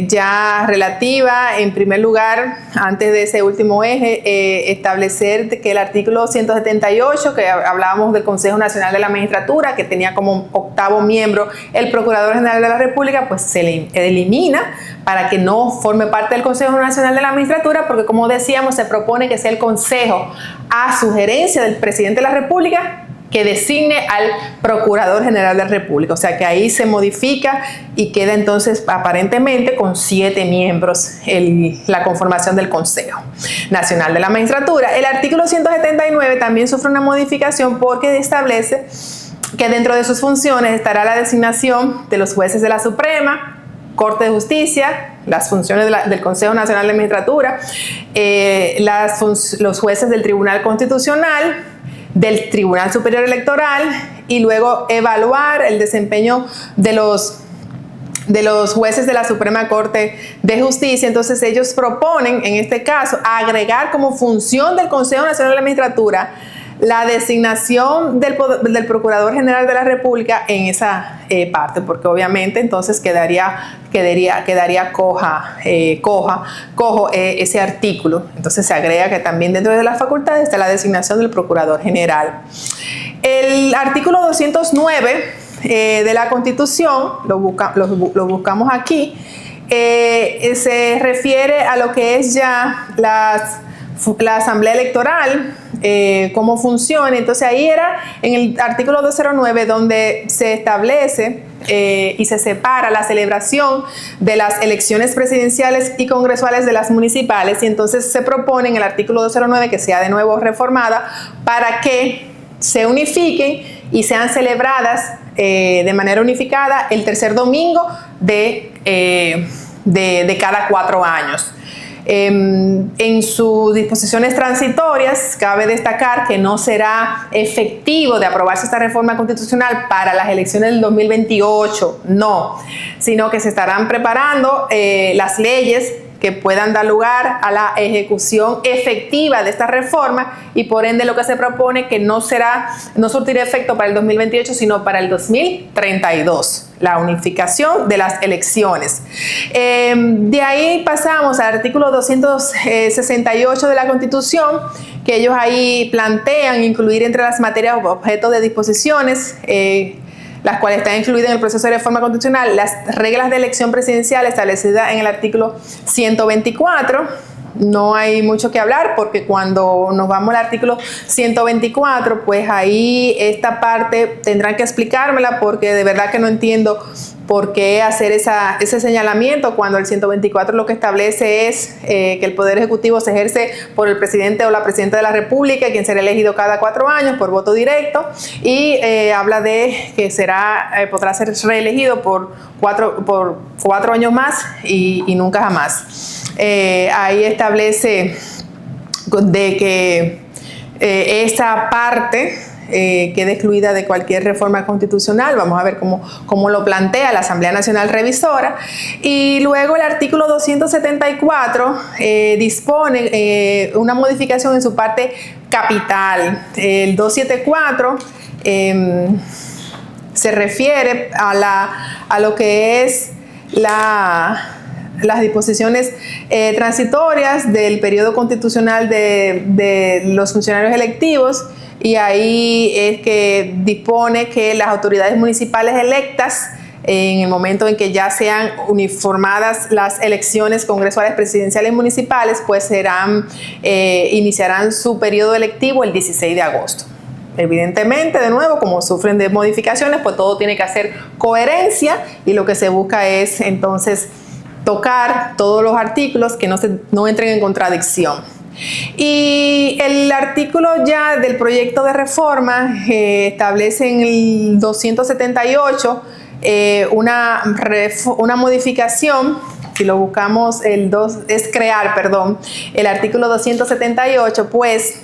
ya relativa. En primer lugar, antes de ese último eje, establecer que el artículo 178, que hablábamos del Consejo Nacional de la Magistratura, que tenía como 8º miembro el Procurador General de la República, pues se elimina para que no forme parte del Consejo Nacional de la Magistratura, porque como decíamos, se propone que sea el Consejo, a sugerencia del Presidente de la República, que designe al Procurador General de la República. O sea que ahí se modifica y queda entonces aparentemente con 7 miembros la conformación del Consejo Nacional de la Magistratura. El artículo 179 también sufre una modificación porque establece que dentro de sus funciones estará la designación de los jueces de la Suprema Corte de Justicia, las funciones del Consejo Nacional de Magistratura, los jueces del Tribunal Constitucional, del Tribunal Superior Electoral, y luego evaluar el desempeño de los jueces de la Suprema Corte de Justicia. Entonces ellos proponen, en este caso, agregar como función del Consejo Nacional de la Magistratura la designación del Procurador General de la República en esa parte, porque obviamente entonces quedaría cojo ese artículo. Entonces se agrega que también dentro de las facultades está la designación del Procurador General. El artículo 209 de la Constitución, lo buscamos aquí, se refiere a lo que es ya la Asamblea Electoral, cómo funciona. Entonces ahí era en el artículo 209 donde se establece y se separa la celebración de las elecciones presidenciales y congresuales de las municipales, y entonces se propone en el artículo 209 que sea de nuevo reformada para que se unifiquen y sean celebradas de manera unificada el tercer domingo de cada 4 años. En sus disposiciones transitorias cabe destacar que no será efectivo de aprobarse esta reforma constitucional para las elecciones del 2028, no, sino que se estarán preparando las leyes que puedan dar lugar a la ejecución efectiva de esta reforma, y por ende lo que se propone que no surtirá efecto para el 2028, sino para el 2032, la unificación de las elecciones. De ahí pasamos al artículo 268 de la Constitución, que ellos ahí plantean incluir entre las materias objeto de disposiciones, las cuales están incluidas en el proceso de reforma constitucional, las reglas de elección presidencial establecidas en el artículo 124. No hay mucho que hablar, porque cuando nos vamos al artículo 124, pues ahí esta parte tendrán que explicármela, porque de verdad que no entiendo por qué hacer ese señalamiento cuando el 124 lo que establece es que el Poder Ejecutivo se ejerce por el presidente o la presidenta de la República, quien será elegido cada 4 años por voto directo, y habla de que podrá ser reelegido por 4 años más y nunca jamás. Ahí establece de que esta parte queda excluida de cualquier reforma constitucional. Vamos a ver cómo lo plantea la Asamblea Nacional Revisora. Y luego el artículo 274 dispone una modificación en su parte capital. El 274 se refiere a lo que es las disposiciones transitorias del periodo constitucional de los funcionarios electivos, y ahí es que dispone que las autoridades municipales electas, en el momento en que ya sean uniformadas las elecciones congresuales, presidenciales y municipales, pues iniciarán su periodo electivo el 16 de agosto. Evidentemente, de nuevo, como sufren de modificaciones, pues todo tiene que hacer coherencia, y lo que se busca es entonces tocar todos los artículos que no entren en contradicción. Y el artículo ya del proyecto de reforma establece en el 278 una modificación. Si lo buscamos, el artículo 278, pues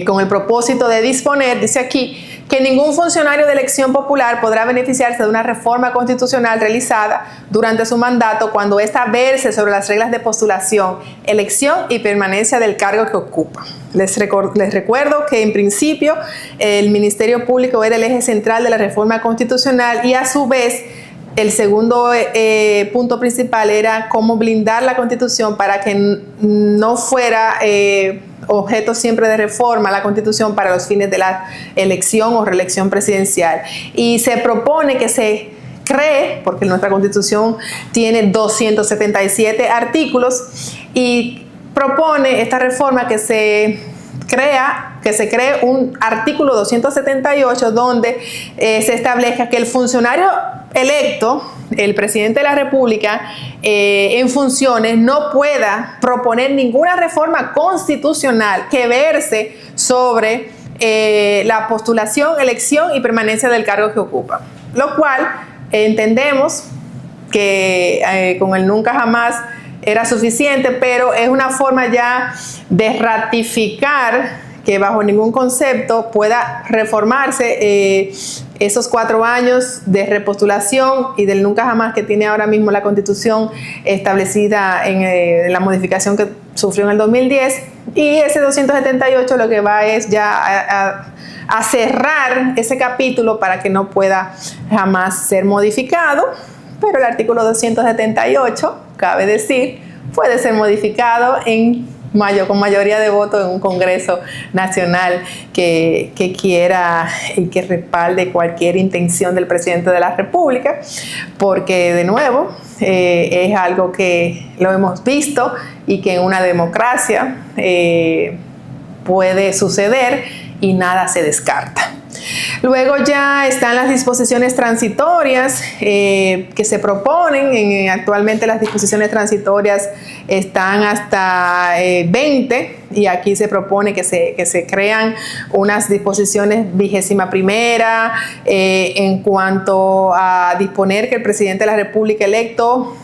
con el propósito de disponer, dice aquí, que ningún funcionario de elección popular podrá beneficiarse de una reforma constitucional realizada durante su mandato cuando ésta verse sobre las reglas de postulación, elección y permanencia del cargo que ocupa. Les recuerdo que en principio el Ministerio Público era el eje central de la reforma constitucional y a su vez el segundo punto principal era cómo blindar la Constitución para que no fuera objeto siempre de reforma la Constitución para los fines de la elección o reelección presidencial. Y se propone que se cree, porque nuestra Constitución tiene 277 artículos, y propone esta reforma que se cree un artículo 278 donde se establezca que el funcionario electo, el presidente de la República, en funciones, no pueda proponer ninguna reforma constitucional que verse sobre la postulación, elección y permanencia del cargo que ocupa. Lo cual entendemos que con el nunca jamás era suficiente, pero es una forma ya de ratificar que bajo ningún concepto pueda reformarse esos 4 años de repostulación y del nunca jamás que tiene ahora mismo la Constitución establecida en la modificación que sufrió en el 2010. Y ese 278 lo que va es ya a cerrar ese capítulo para que no pueda jamás ser modificado. Pero el artículo 278, cabe decir, puede ser modificado con mayoría de votos en un Congreso Nacional que quiera y que respalde cualquier intención del presidente de la República, porque de nuevo es algo que lo hemos visto y que en una democracia puede suceder y nada se descarta. Luego ya están las disposiciones transitorias que se proponen. Actualmente las disposiciones transitorias están hasta 20 y aquí se propone que se crean unas disposiciones 21ª en cuanto a disponer que el presidente de la República electo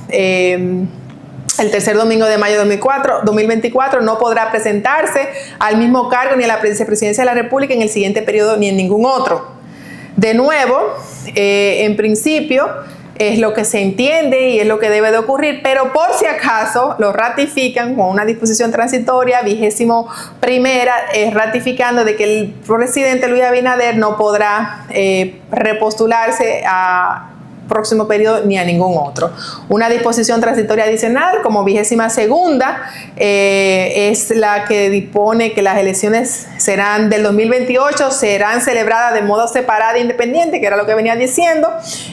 el tercer domingo de mayo de 2024 no podrá presentarse al mismo cargo ni a la vicepresidencia de la República en el siguiente periodo ni en ningún otro. De nuevo, en principio es lo que se entiende y es lo que debe de ocurrir, pero por si acaso lo ratifican con una disposición transitoria 21ª, ratificando de que el presidente Luis Abinader no podrá repostularse a próximo periodo ni a ningún otro. Una disposición transitoria adicional como 22ª es la que dispone que las elecciones del 2028 serán celebradas de modo separado e independiente, que era lo que venía diciendo,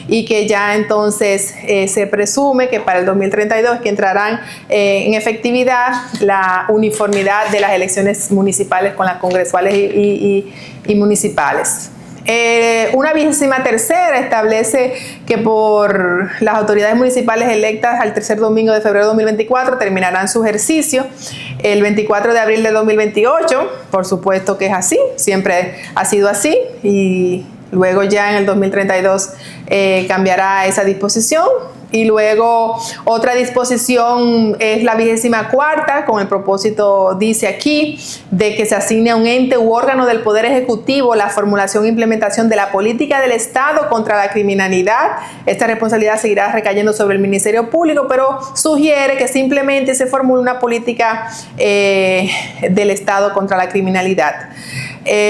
y que ya entonces se presume que para el 2032 que entrarán en efectividad la uniformidad de las elecciones municipales con las congresuales y municipales. Una 23ª establece que por las autoridades municipales electas al tercer domingo de febrero de 2024 terminarán su ejercicio el 24 de abril de 2028. Por supuesto que es así, siempre ha sido así y luego ya en el 2032 cambiará esa disposición. Y luego otra disposición es la 24ª, con el propósito, dice aquí, de que se asigne a un ente u órgano del Poder Ejecutivo la formulación e implementación de la política del Estado contra la criminalidad. Esta responsabilidad seguirá recayendo sobre el Ministerio Público, pero sugiere que simplemente se formule una política del Estado contra la criminalidad.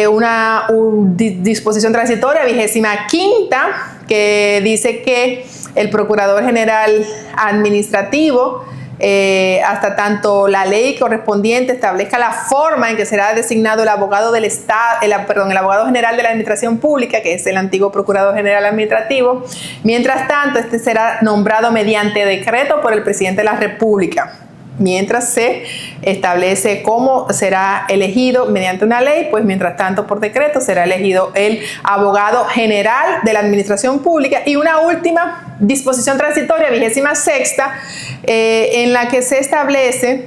Una disposición transitoria 25ª que dice que el Procurador General Administrativo, hasta tanto la ley correspondiente establezca la forma en que será designado el abogado del Estado, el abogado general de la Administración Pública, que es el antiguo Procurador General Administrativo. Mientras tanto, este será nombrado mediante decreto por el Presidente de la República. Mientras se establece cómo será elegido mediante una ley, pues mientras tanto por decreto será elegido el abogado general de la Administración Pública. Y una última disposición transitoria, 26ª, en la que se establece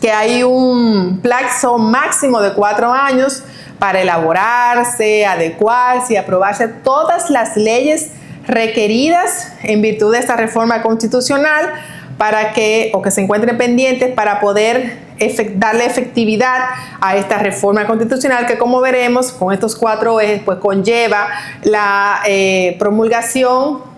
que hay un plazo máximo de 4 años para elaborarse, adecuarse y aprobarse todas las leyes requeridas en virtud de esta reforma constitucional para que se encuentren pendientes para poder darle efectividad a esta reforma constitucional que, como veremos, con estos 4 ejes, pues conlleva la promulgación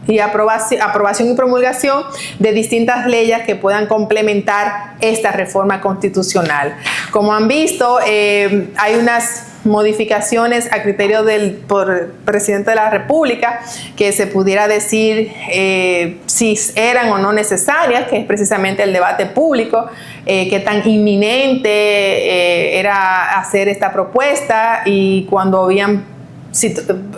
y aprobación y promulgación de distintas leyes que puedan complementar esta reforma constitucional. Como han visto, hay unas modificaciones a criterio del presidente de la República que se pudiera decir si eran o no necesarias, que es precisamente el debate público, qué tan inminente era hacer esta propuesta y cuando habían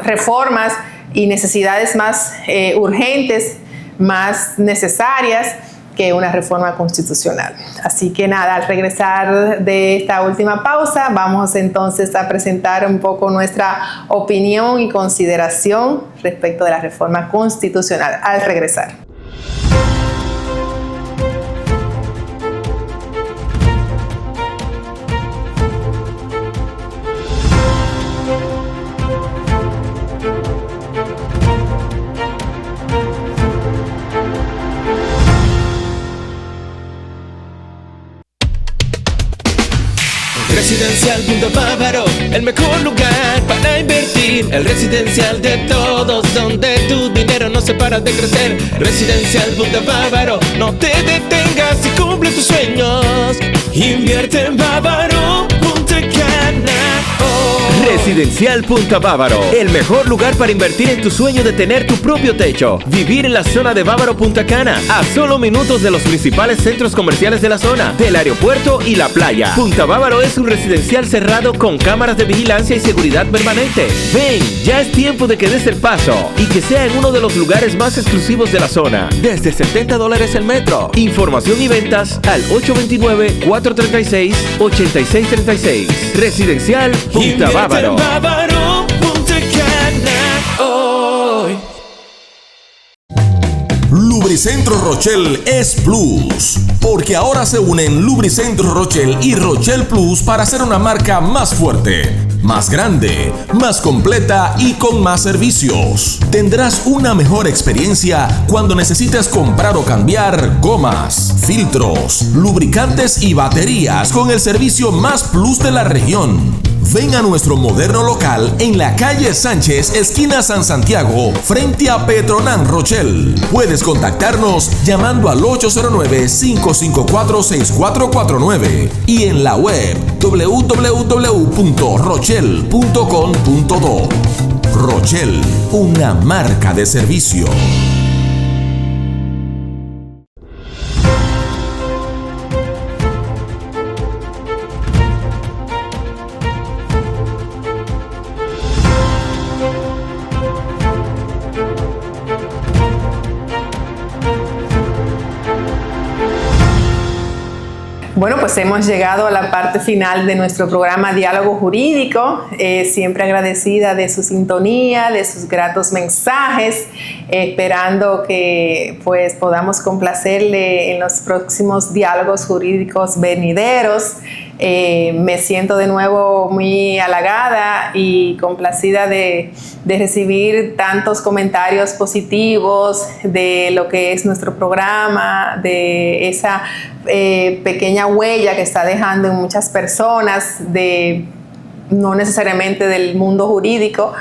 reformas y necesidades más urgentes, más necesarias que una reforma constitucional. Así que nada, al regresar de esta última pausa, vamos entonces a presentar un poco nuestra opinión y consideración respecto de la reforma constitucional. Al regresar. Residencial Punta Bávaro, el mejor lugar para invertir. El residencial de todos, donde tu dinero no se para de crecer. Residencial Punta Bávaro, no te detengas y cumple tus sueños. Invierte en Bávaro, Punta Cana. Residencial Punta Bávaro, el mejor lugar para invertir en tu sueño de tener tu propio techo. Vivir en la zona de Bávaro Punta Cana, a solo minutos de los principales centros comerciales de la zona, del aeropuerto y la playa. Punta Bávaro es un residencial cerrado con cámaras de vigilancia y seguridad permanente. Ven, ya es tiempo de que des el paso y que sea en uno de los lugares más exclusivos de la zona. Desde $70 el metro. Información y ventas al 829-436-8636. Residencial Punta Bávaro. Bávaro, Punta Cana, hoy. Lubricentro Rochel es Plus, porque ahora se unen Lubricentro Rochel y Rochel Plus para hacer una marca más fuerte, más grande, más completa y con más servicios. Tendrás una mejor experiencia cuando necesites comprar o cambiar gomas, filtros, lubricantes y baterías con el servicio más plus de la región. Ven a nuestro moderno local en la calle Sánchez, esquina San Santiago, frente a Petronan Rochel. Puedes contactarnos llamando al 809-554-6449 y en la web www.rochel.com.do. Rochel, una marca de servicio. Bueno, pues hemos llegado a la parte final de nuestro programa Diálogo Jurídico. Siempre agradecida de su sintonía, de sus gratos mensajes, esperando que pues podamos complacerle en los próximos diálogos jurídicos venideros. Me siento de nuevo muy halagada y complacida de recibir tantos comentarios positivos de lo que es nuestro programa, de esa pequeña huella que está dejando en muchas personas, no necesariamente del mundo jurídico,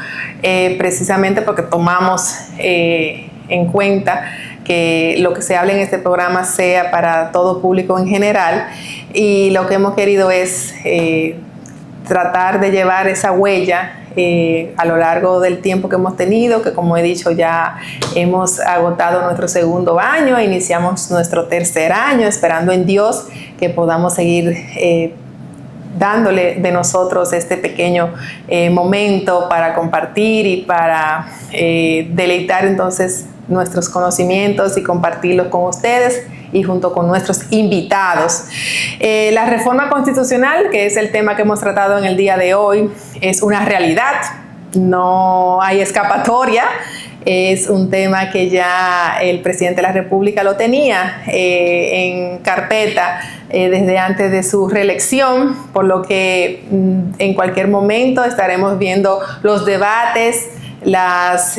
precisamente porque tomamos en cuenta que lo que se habla en este programa sea para todo público en general, y lo que hemos querido es tratar de llevar esa huella a lo largo del tiempo que hemos tenido, que como he dicho ya hemos agotado nuestro segundo año, iniciamos nuestro tercer año, esperando en Dios que podamos seguir dándole de nosotros este pequeño momento para compartir y para deleitar entonces nuestros conocimientos y compartirlos con ustedes y junto con nuestros invitados. La reforma constitucional, que es el tema que hemos tratado en el día de hoy, es una realidad, no hay escapatoria. Es un tema que ya el presidente de la República lo tenía en carpeta desde antes de su reelección, por lo que en cualquier momento estaremos viendo los debates, las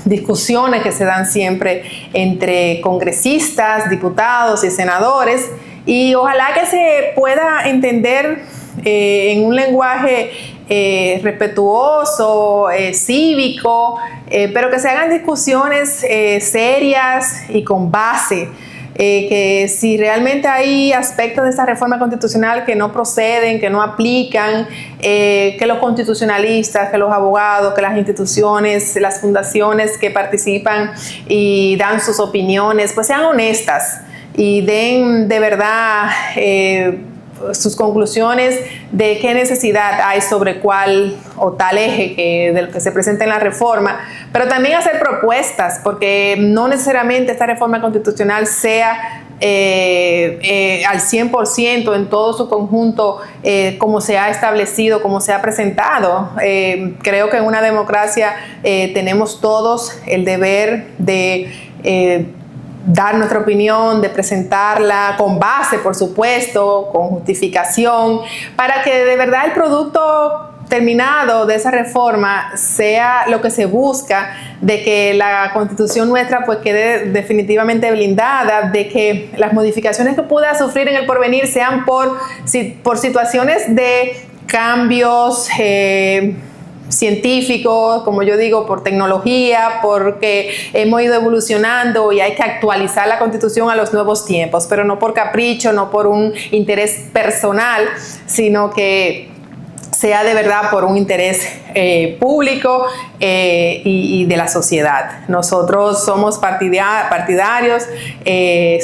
discusiones que se dan siempre entre congresistas, diputados y senadores, y ojalá que se pueda entender en un lenguaje respetuoso, cívico, pero que se hagan discusiones serias y con base. Que si realmente hay aspectos de esta reforma constitucional que no proceden, que no aplican, que los constitucionalistas, que los abogados, que las instituciones, las fundaciones que participan y dan sus opiniones, pues sean honestas y den de verdad sus conclusiones de qué necesidad hay sobre cuál o tal eje del que se presenta en la reforma, pero también hacer propuestas, porque no necesariamente esta reforma constitucional sea al 100% en todo su conjunto como se ha establecido, como se ha presentado. Creo que en una democracia tenemos todos el deber de dar nuestra opinión, de presentarla con base, por supuesto, con justificación, para que de verdad el producto terminado de esa reforma sea lo que se busca, de que la Constitución nuestra pues quede definitivamente blindada, de que las modificaciones que pueda sufrir en el porvenir sean por situaciones de cambios científicos, como yo digo, por tecnología, porque hemos ido evolucionando y hay que actualizar la Constitución a los nuevos tiempos, pero no por capricho, no por un interés personal, sino que sea de verdad por un interés público y de la sociedad. Nosotros somos partidarios,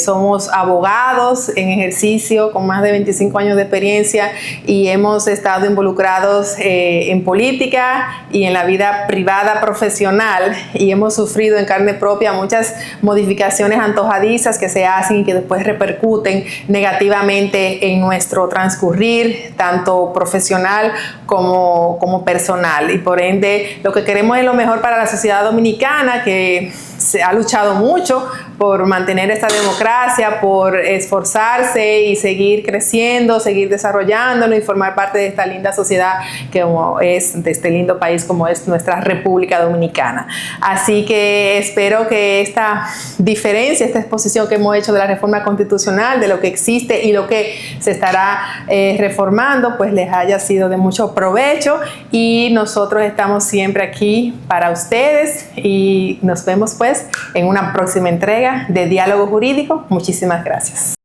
somos abogados en ejercicio con más de 25 años de experiencia y hemos estado involucrados en política y en la vida privada profesional, y hemos sufrido en carne propia muchas modificaciones antojadizas que se hacen y que después repercuten negativamente en nuestro transcurrir, tanto profesional como personal. Y por ende lo que queremos es lo mejor para la sociedad dominicana, que se ha luchado mucho por mantener esta democracia, por esforzarse y seguir creciendo, seguir desarrollándonos y formar parte de esta linda sociedad de este lindo país como es nuestra República Dominicana. Así que espero que esta diferencia, esta exposición que hemos hecho de la reforma constitucional, de lo que existe y lo que se estará reformando, pues les haya sido de mucho provecho, y nosotros estamos siempre aquí para ustedes y nos vemos pues en una próxima entrega de Diálogo Jurídico. Muchísimas gracias.